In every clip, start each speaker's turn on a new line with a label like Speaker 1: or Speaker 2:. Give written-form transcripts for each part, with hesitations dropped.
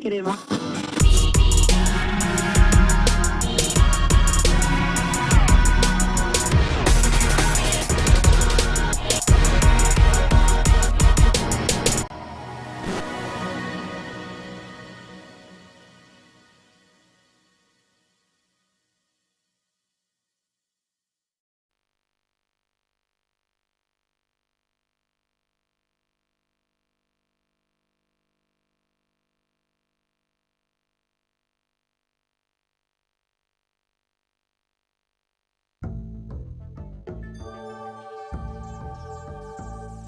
Speaker 1: negative.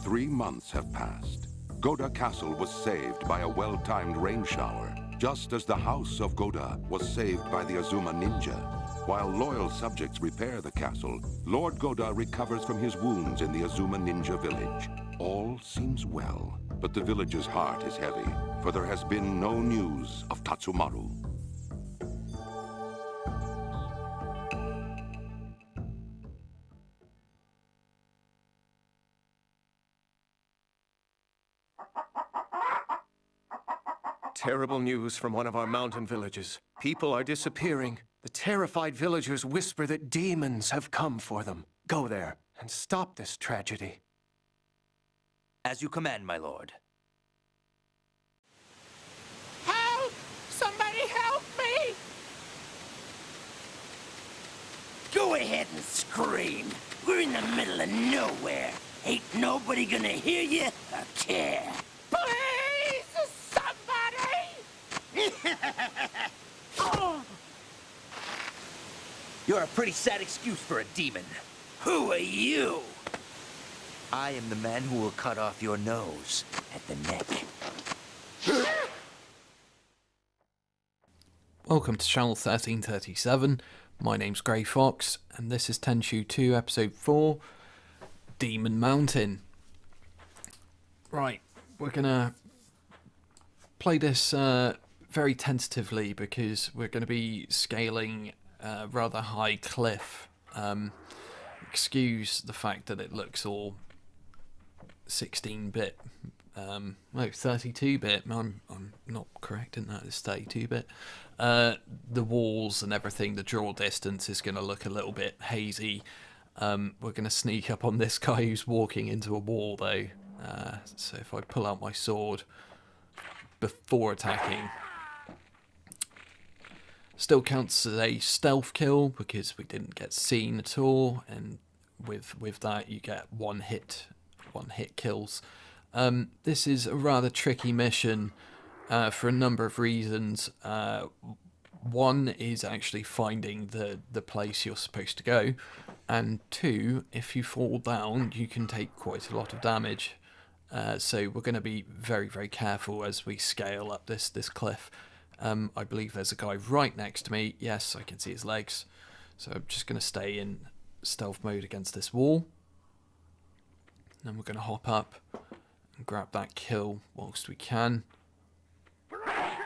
Speaker 2: 3 months have passed. Goda Castle was saved by a well-timed rain shower, just as the house of Goda was saved by the Azuma ninja. While loyal subjects repair the castle, Lord Goda recovers from his wounds in the Azuma ninja village. All seems well, but the village's heart is heavy, for there has been no news of Tatsumaru.
Speaker 3: Terrible news from one of our mountain villages. People are disappearing. The terrified villagers whisper that demons have come for them. Go there and stop this tragedy.
Speaker 4: As you command, my lord.
Speaker 5: Help! Somebody help me!
Speaker 4: Go ahead and scream. We're in the middle of nowhere. Ain't nobody gonna hear you or care.
Speaker 5: Please, somebody! Oh.
Speaker 4: You're a pretty sad excuse for a demon. Who are you? I am the man who will cut off your nose at the neck.
Speaker 6: Welcome to channel 1337. My name's GreyFox, and this is Tenchu 2, episode 4, Demon Mountain. Right, we're gonna play this very tentatively because we're gonna be scaling a rather high cliff. Excuse the fact that it looks all 16-bit, no, 32-bit, I'm not correct in that, it's 32-bit. The walls and everything, the draw distance is going to look a little bit hazy. We're going to sneak up on this guy who's walking into a wall though, so if I pull out my sword before attacking, still counts as a stealth kill because we didn't get seen at all, and with that you get one hit kills. This is a rather tricky mission for a number of reasons. One is actually finding the place you're supposed to go, and two, if you fall down you can take quite a lot of damage. So we're going to be very, very careful as we scale up this cliff. I believe there's a guy right next to me. Yes, I can see his legs. So I'm just going to stay in stealth mode against this wall. Then we're going to hop up and grab that kill whilst we can. I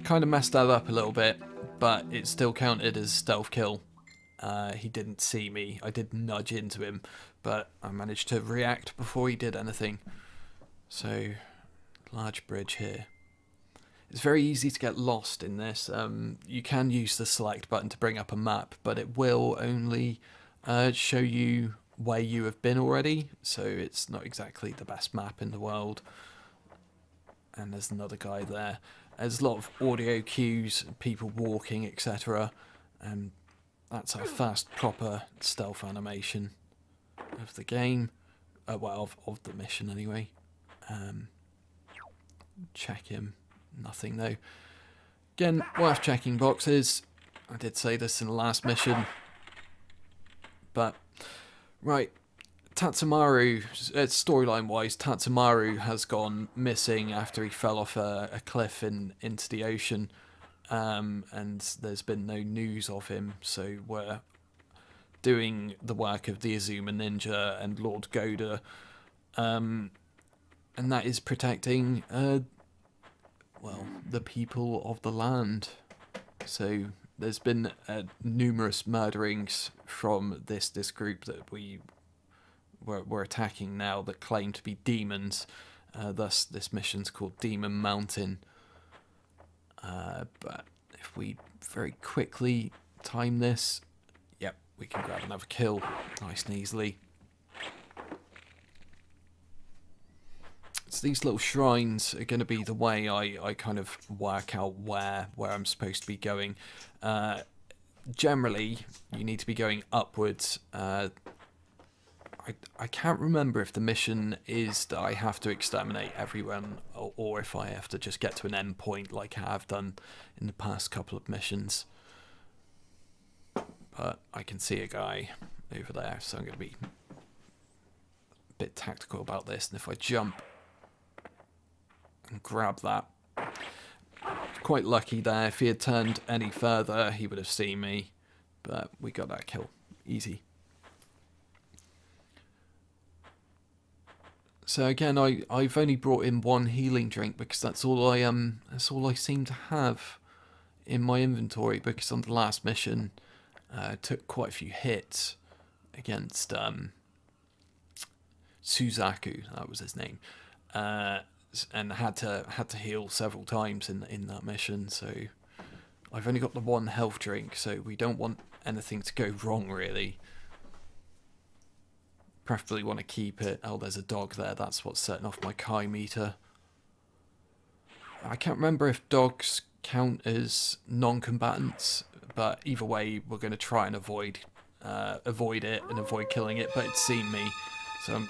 Speaker 6: kind of messed that up a little bit, but it still counted as stealth kill. He didn't see me. I did nudge into him, but I managed to react before he did anything. So, large bridge here. It's very easy to get lost in this. You can use the select button to bring up a map, but it will only show you where you have been already, so it's not exactly the best map in the world. And there's another guy there. There's a lot of audio cues, people walking, etc. And that's our first proper stealth animation of the game. Well, of the mission anyway. Check him. Nothing though. Again, worth checking boxes. I did say this in the last mission. But, right. Tatsumaru, storyline wise, Tatsumaru has gone missing after he fell off a cliff into the ocean. And there's been no news of him. So we're doing the work of the Azuma ninja and Lord Goda. And that is protecting well, the people of the land. So there's been numerous murderings from this group that we're attacking now that claim to be demons. Thus, this mission's called Demon Mountain. But if we very quickly time this, yep, we can grab another kill nice and easily. So these little shrines are going to be the way I kind of work out where I'm supposed to be going. Generally, you need to be going upwards. I can't remember if the mission is that I have to exterminate everyone, or if I have to just get to an end point like I have done in the past couple of missions. But I can see a guy over there, so I'm going to be a bit tactical about this. And if I jump and grab that, quite lucky there. If he had turned any further, he would have seen me. But we got that kill. Easy. So again, I've only brought in one healing drink because that's all I seem to have in my inventory, because on the last mission I took quite a few hits against Suzaku, that was his name. And had to heal several times in that mission, so I've only got the one health drink, so we don't want anything to go wrong really. Preferably want to keep it. Oh, there's a dog there, that's what's setting off my Kai meter. I can't remember if dogs count as non-combatants, but either way we're going to try and avoid it and avoid killing it, but it's seen me, so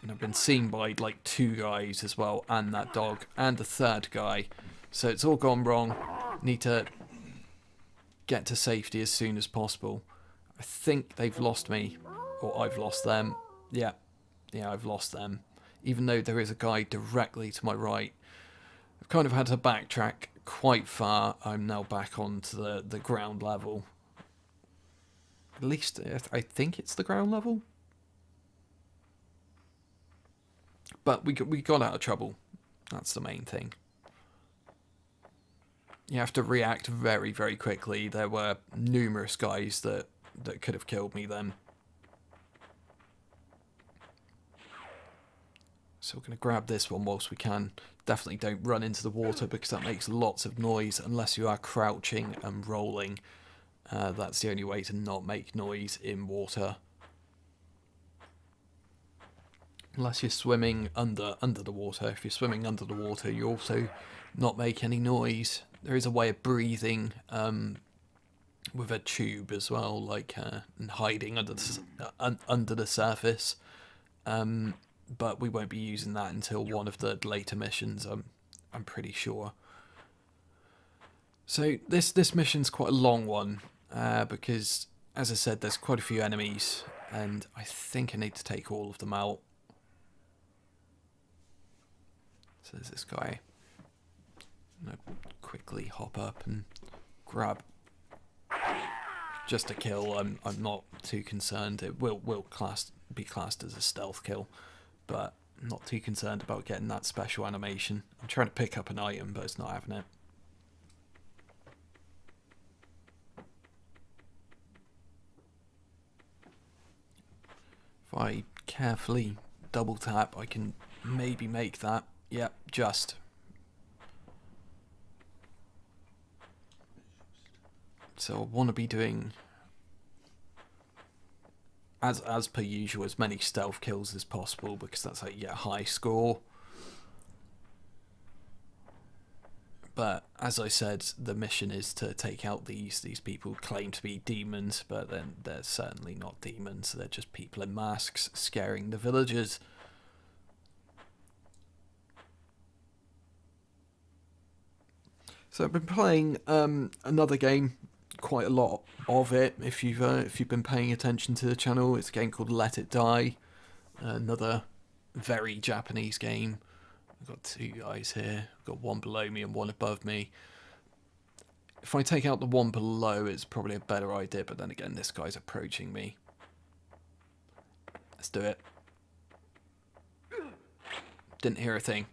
Speaker 6: I've been seen by like 2 guys as well, and that dog, and the 3rd guy. So it's all gone wrong. Need to get to safety as soon as possible. I think they've lost me, or I've lost them. Yeah, I've lost them. Even though there is a guy directly to my right. I've kind of had to backtrack quite far. I'm now back onto the ground level. At least I think it's the ground level. But we got out of trouble. That's the main thing. You have to react very, very quickly. There were numerous guys that could have killed me then. So we're going to grab this one whilst we can. Definitely don't run into the water because that makes lots of noise unless you are crouching and rolling. That's the only way to not make noise in water. Unless you're swimming under the water. If you're swimming under the water, you also not make any noise. There is a way of breathing with a tube as well, like and hiding under the surface. But we won't be using that until one of the later missions. I'm pretty sure. So this mission's quite a long one because, as I said, there's quite a few enemies, and I think I need to take all of them out. So there's this guy. I'm gonna quickly hop up and grab just a kill. I'm not too concerned. It will be classed as a stealth kill, but I'm not too concerned about getting that special animation. I'm trying to pick up an item, but it's not having it. If I carefully double tap, I can maybe make that. Yep, just. So I want to be doing, as per usual, as many stealth kills as possible, because that's how you get a high score. But as I said, the mission is to take out these people who claim to be demons, but then they're certainly not demons. They're just people in masks scaring the villagers. So I've been playing another game, quite a lot of it. If you've been paying attention to the channel, it's a game called Let It Die, another very Japanese game. I've got 2 guys here. I've got one below me and one above me. If I take out the one below, it's probably a better idea, but then again, this guy's approaching me. Let's do it. Didn't hear a thing.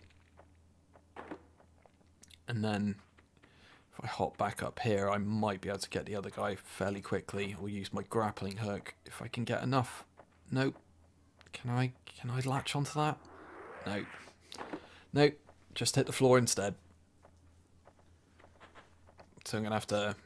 Speaker 6: And then if I hop back up here, I might be able to get the other guy fairly quickly, or use my grappling hook if I can get enough. Nope. Can I latch onto that? Nope. Nope. Just hit the floor instead. So I'm going to have to...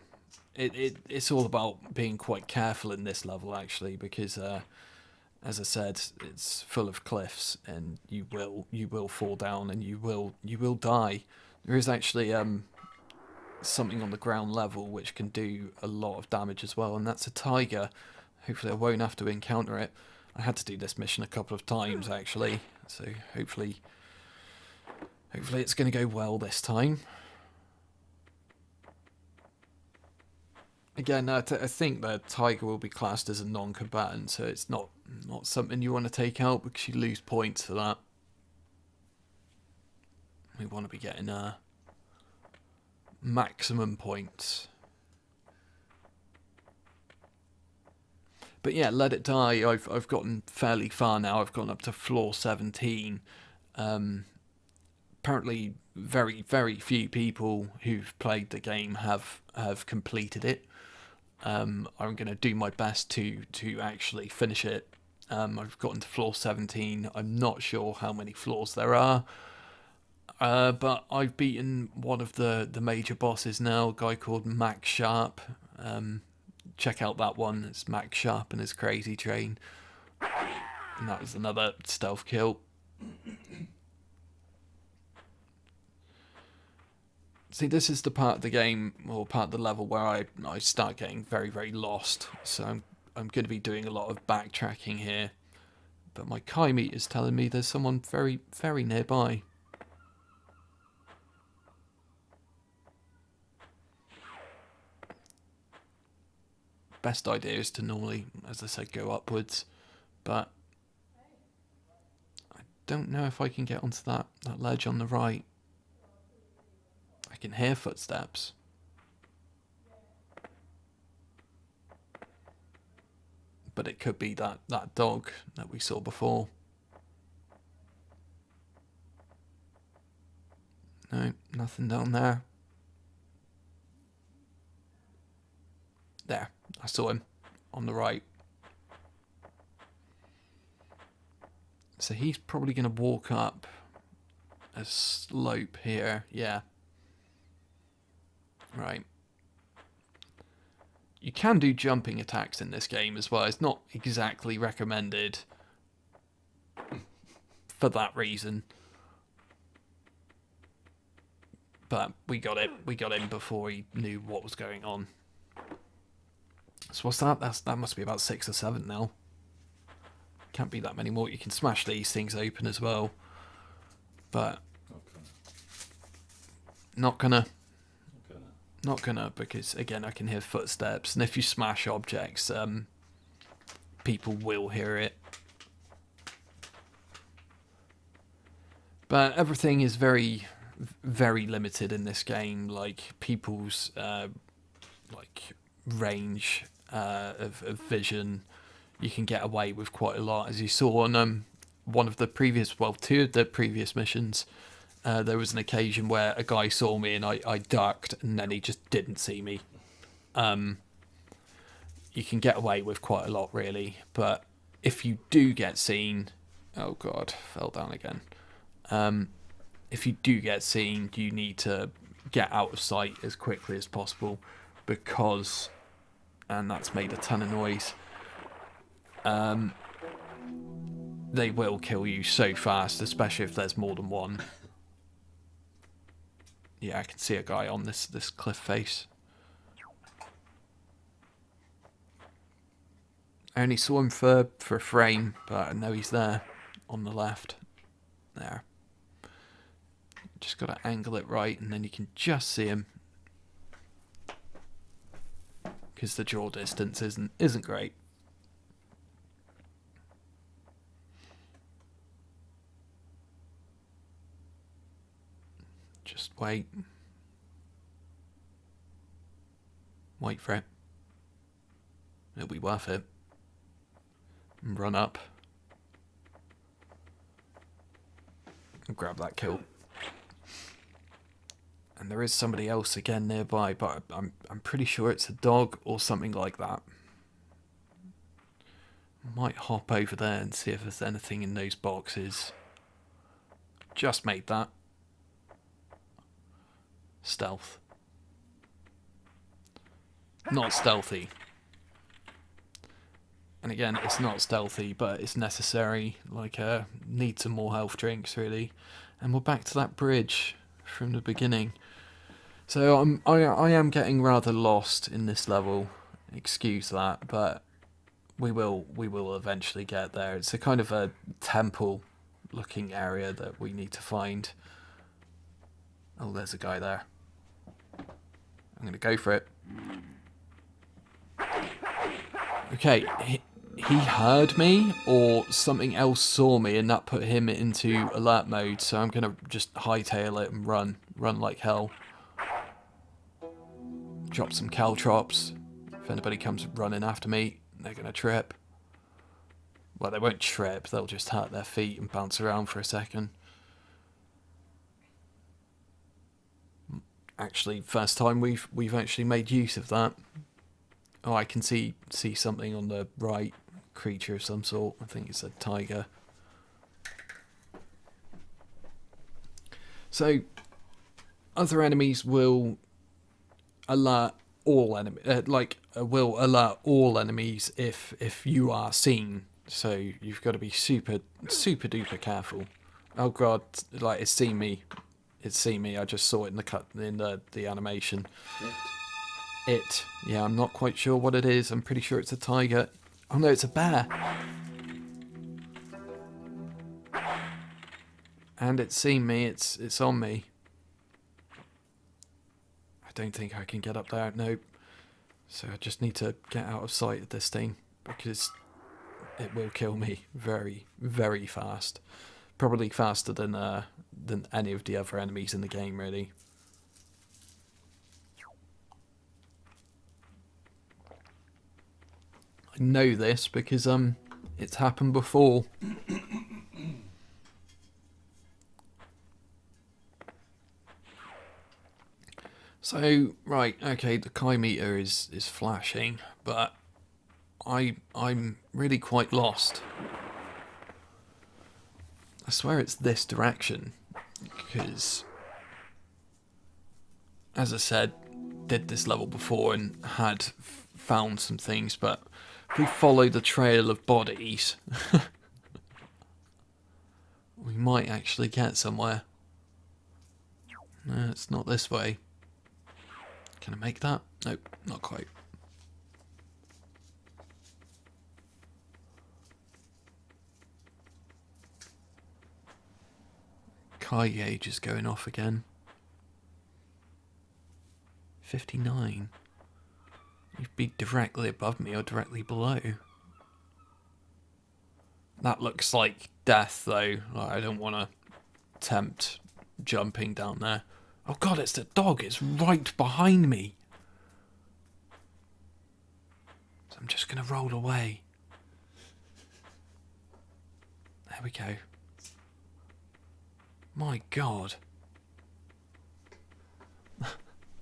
Speaker 6: It's all about being quite careful in this level, actually, because, as I said, it's full of cliffs, and you will fall down, and you will die. There is actually something on the ground level which can do a lot of damage as well, and that's a tiger. Hopefully I won't have to encounter it. I had to do this mission a couple of times, actually, so hopefully it's going to go well this time. Again, I think the tiger will be classed as a non-combatant, so it's not something you want to take out because you lose points for that. We want to be getting maximum points. But yeah, let it die. I've gotten fairly far now. I've gotten up to floor 17. Apparently, very, very few people who've played the game have completed it. I'm going to do my best to actually finish it. I've gotten to floor 17. I'm not sure how many floors there are. But I've beaten one of the major bosses now, a guy called Max Sharp. Check out that one. It's Max Sharp and his crazy train. And that was another stealth kill. See, this is the part of the game, or part of the level, where I start getting very, very lost. So I'm going to be doing a lot of backtracking here. But my Kai meter is telling me there's someone very, very nearby. Best idea is to normally, as I said, go upwards. But I don't know if I can get onto that ledge on the right. I can hear footsteps. But it could be that dog that we saw before. No, nothing down there. There, I saw him on the right. So he's probably going to walk up a slope here, yeah. Right. You can do jumping attacks in this game as well. It's not exactly recommended for that reason. But we got it. We got him before he knew what was going on. So what's that? That must be about 6 or 7 now. Can't be that many more. You can smash these things open as well. But not gonna, because again I can hear footsteps, and if you smash objects, people will hear it. But everything is very, very limited in this game. Like people's like range of vision, you can get away with quite a lot, as you saw on one of the previous, well, 2 of the previous missions. There was an occasion where a guy saw me and I ducked, and then he just didn't see me. You can get away with quite a lot, really. But if you do get seen... Oh, God, fell down again. If you do get seen, you need to get out of sight as quickly as possible, because... And that's made a ton of noise. They will kill you so fast, especially if there's more than one. Yeah, I can see a guy on this cliff face. I only saw him for a frame, but I know he's there on the left. There. Just got to angle it right, and then you can just see him. Because the draw distance isn't great. Just wait. Wait for it. It'll be worth it. And run up. And grab that kill. And there is somebody else again nearby, but I'm pretty sure it's a dog or something like that. Might hop over there and see if there's anything in those boxes. Just made that. Stealth. not stealthy. And again, it's not stealthy, but it's necessary. Like, need some more health drinks, really. And we're back to that bridge from the beginning. So I am getting rather lost in this level. Excuse that, but we will eventually get there. It's a kind of a temple-looking area that we need to find. Oh, there's a guy there. I'm going to go for it. Okay, he heard me, or something else saw me, and that put him into alert mode, so I'm going to just hightail it and run like hell. Drop some caltrops. If anybody comes running after me, they're going to trip. Well, they won't trip, they'll just hurt their feet and bounce around for a second. Actually, first time we've actually made use of that. Oh, I can see something on the right. Creature of some sort. I think it's a tiger. So, other enemies will alert all will alert all enemies if you are seen. So you've got to be super duper careful. Oh god, like it's seen me. It's seen me. I just saw it in the animation. It. Yeah, I'm not quite sure what it is. I'm pretty sure it's a tiger. Oh no, it's a bear. And it's seen me, it's on me. I don't think I can get up there, nope. So I just need to get out of sight of this thing, because it will kill me very, very fast. Probably faster than any of the other enemies in the game, really. I know this because it's happened before. So right, okay, the Kai meter is flashing, but I'm really quite lost. I swear it's this direction, because as I said, did this level before and had found some things, but if we follow the trail of bodies, we might actually get somewhere. No, it's not this way. Can I make that? Nope, not quite. Kai gauge is going off again. 59. You'd be directly above me or directly below. That looks like death, though. Like, I don't want to tempt jumping down there. Oh god, it's the dog. It's right behind me. So I'm just going to roll away. There we go. My god.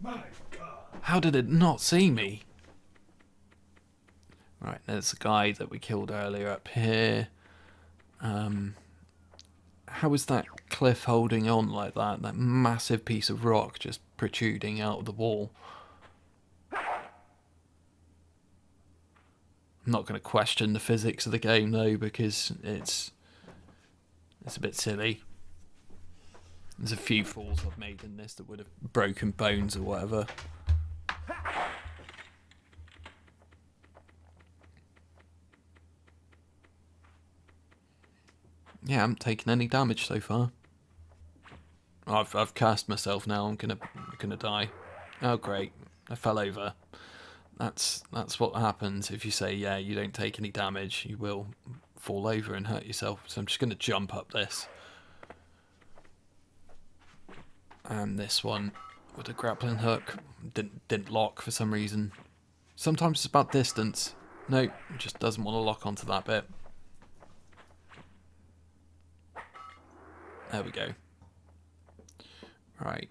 Speaker 1: My god.
Speaker 6: How did it not see me? Right, there's the guy that we killed earlier up here. How is that cliff holding on like that? That massive piece of rock just protruding out of the wall. I'm not going to question the physics of the game though, because it's a bit silly. There's a few falls I've made in this that would have broken bones or whatever. Yeah, I haven't taken any damage so far. I've cast myself now. I'm gonna die. Oh great, I fell over. That's what happens if you say, yeah, you don't take any damage. You will fall over and hurt yourself. So I'm just gonna jump up this. And this one with a grappling hook didn't lock for some reason. Sometimes it's about distance. No, it just doesn't want to lock onto that bit. There we go. Right.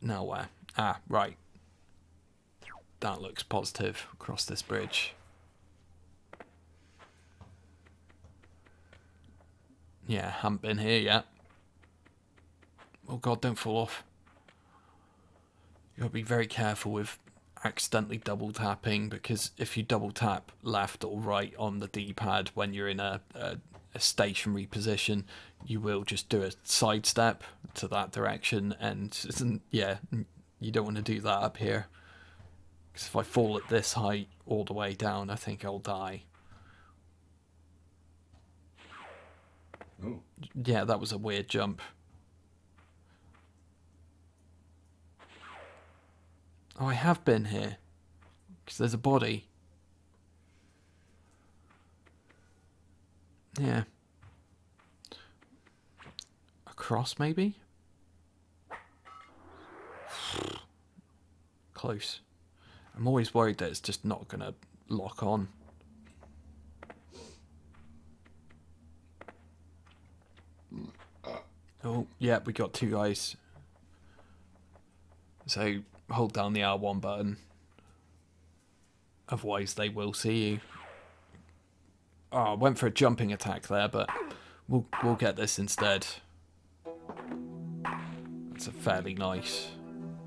Speaker 6: Now where? Ah, right. That looks positive. Across this bridge. Yeah, haven't been here yet. Oh god, don't fall off. You gotta be very careful with accidentally double tapping, because if you double tap left or right on the D-pad when you're in a stationary position, you will just do a sidestep to that direction, and yeah, you don't want to do that up here, because if I fall at this height all the way down, I think I'll die.
Speaker 1: Oh.
Speaker 6: Yeah, that was a weird jump. Oh, I have been here. Because there's a body. Yeah. Across, maybe? Close. I'm always worried that it's just not going to lock on. Oh, yeah, we got two guys. So hold down the R1 button. Otherwise they will see you. Oh, I went for a jumping attack there, but we'll get this instead. It's a fairly nice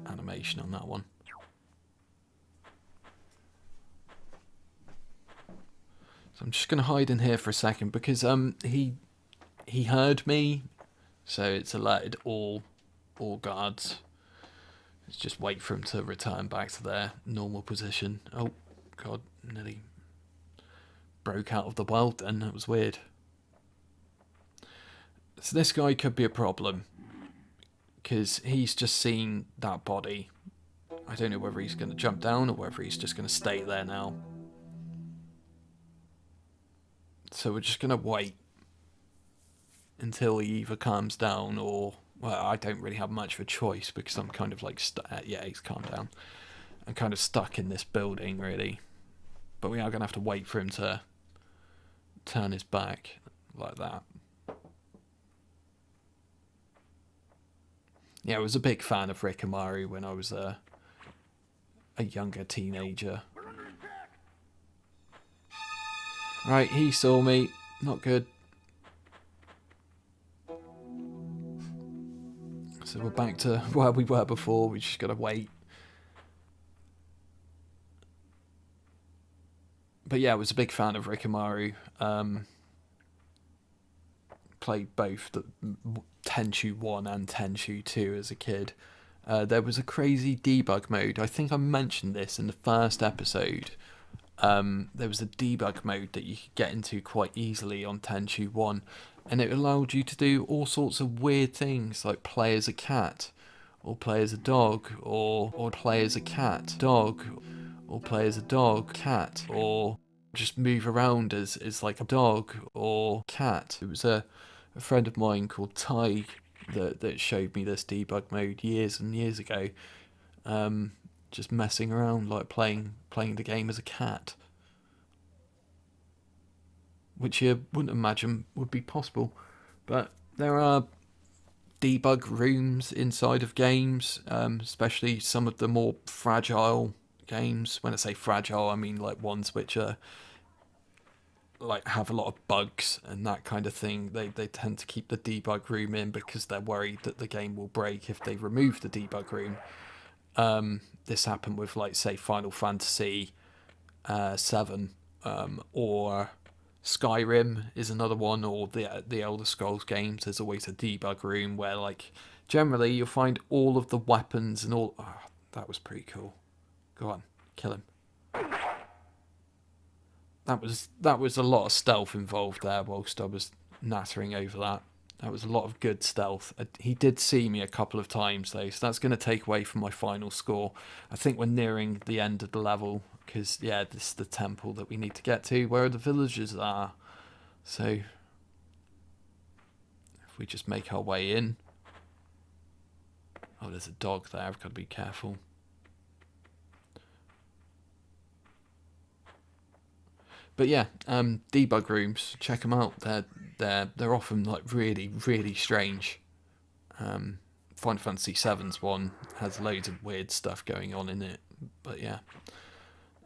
Speaker 6: animation on that one. So I'm just going to hide in here for a second, because he heard me, so it's alerted all guards. Let's just wait for him to return back to their normal position. Oh god, nearly broke out of the world then. That was weird. So this guy could be a problem, because he's just seen that body. I don't know whether he's going to jump down or whether he's just going to stay there now. So we're just going to wait until he either calms down or... Well, I don't really have much of a choice, because I'm kind of like... yeah, he's calmed down. I'm kind of stuck in this building, really. But we are going to have to wait for him to turn his back like that. Yeah, I was a big fan of Rikimaru when I was a younger teenager. Right, he saw me. Not good. So we're back to where we were before. We just gotta wait. But yeah, I was a big fan of Rikimaru. Played both the Tenchu 1 and Tenchu 2 as a kid. There was a crazy debug mode. I think I mentioned this in the first episode. There was a debug mode that you could get into quite easily on Tenchu 1, and it allowed you to do all sorts of weird things, like play as a cat, or play as a dog, or play as a cat, dog, or play as a dog, cat, or just move around as like a dog or cat. It was a friend of mine called Ty that showed me this debug mode years and years ago. Just messing around, like playing the game as a cat, which you wouldn't imagine would be possible. But there are debug rooms inside of games, especially some of the more fragile games. When I say fragile, I mean like ones which are like have a lot of bugs and that kind of thing. They tend to keep the debug room in because they're worried that the game will break if they remove the debug room. This happened with, like, say, Final Fantasy 7, or Skyrim is another one, or the Elder Scrolls games. There's always a debug room where, like, generally you'll find all of the weapons and all... Oh, that was pretty cool. Go on, kill him. That was a lot of stealth involved there whilst I was nattering over that. That was a lot of good stealth. He did see me a couple of times, though, so that's going to take away from my final score. I think we're nearing the end of the level, because, yeah, this is the temple that we need to get to, where the villagers are. So, if we just make our way in... Oh, there's a dog there. I've got to be careful. But yeah, debug rooms, check them out. They're often like really, really strange. Final Fantasy VII's one has loads of weird stuff going on in it. But yeah,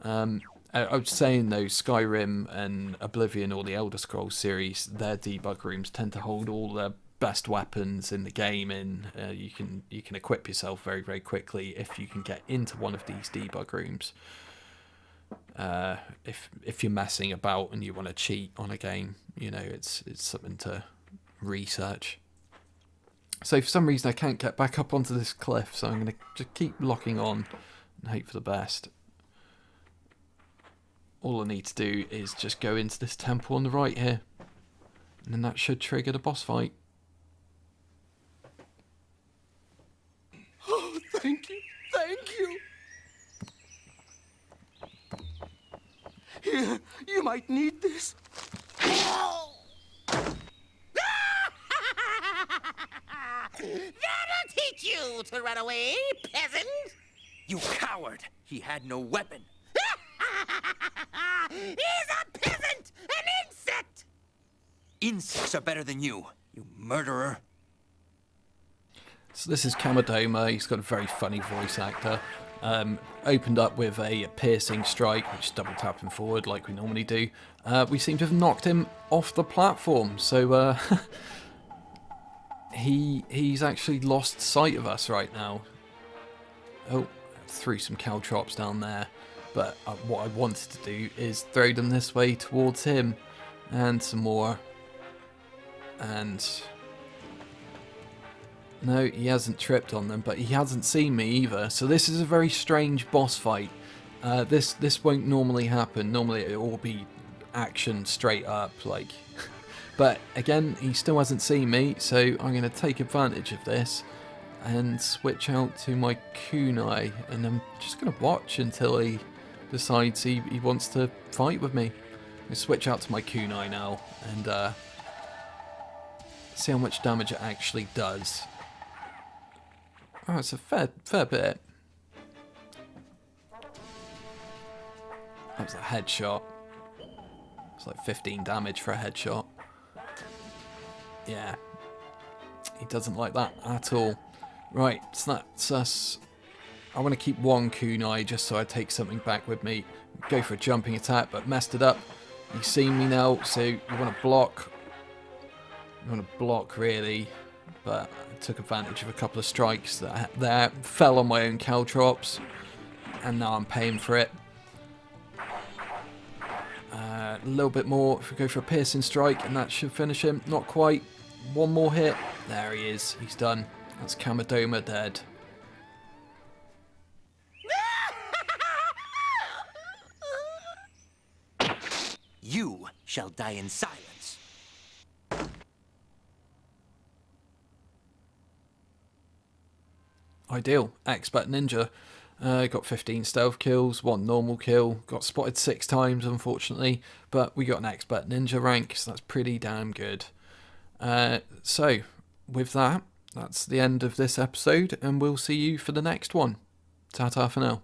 Speaker 6: I was saying though, Skyrim and Oblivion or the Elder Scrolls series, their debug rooms tend to hold all their best weapons in the game in. You can equip yourself very, very quickly if you can get into one of these debug rooms. If you're messing about and you want to cheat on a game, you know, it's something to research. So for some reason I can't get back up onto this cliff, so I'm going to just keep locking on and hope for the best. All I need to do is just go into this temple on the right here, and then that should trigger the boss fight.
Speaker 3: Oh, thank you. Thank you. Here, you might need this.
Speaker 4: That'll teach you to run away, peasant! You coward! He had no weapon. He's a peasant! An insect! Insects are better than you murderer.
Speaker 6: So this is Kamadoma. He's got a very funny voice actor. Opened up with a piercing strike, which is double tapping forward like we normally do. We seem to have knocked him off the platform, so he's actually lost sight of us right now. Oh, threw some caltrops down there, but what I wanted to do is throw them this way towards him, and some more. And no, he hasn't tripped on them, but he hasn't seen me either. So this is a very strange boss fight. This won't normally happen. Normally it will be action straight up, like. But again, he still hasn't seen me, so I'm going to take advantage of this and switch out to my kunai, and I'm just going to watch until he decides he wants to fight with me. I'm going to switch out to my kunai now and see how much damage it actually does. Oh, it's a fair bit. That was a headshot. It's like 15 damage for a headshot. Yeah. He doesn't like that at all. Right, so that's us. I want to keep one kunai just so I take something back with me. Go for a jumping attack, but messed it up. You've seen me now, so you want to block. You want to block, really. But I took advantage of a couple of strikes that fell on my own caltrops, and now I'm paying for it. A little bit more if we go for a piercing strike, and that should finish him. Not quite. One more hit. There he is. He's done. That's Kamadoma dead.
Speaker 4: You shall die in silence.
Speaker 6: Ideal. Expert ninja. Got 15 stealth kills, 1 normal kill. Got spotted 6 times, unfortunately. But we got an expert ninja rank, so that's pretty damn good. So, with that, that's the end of this episode, and we'll see you for the next one. Ta-ta for now.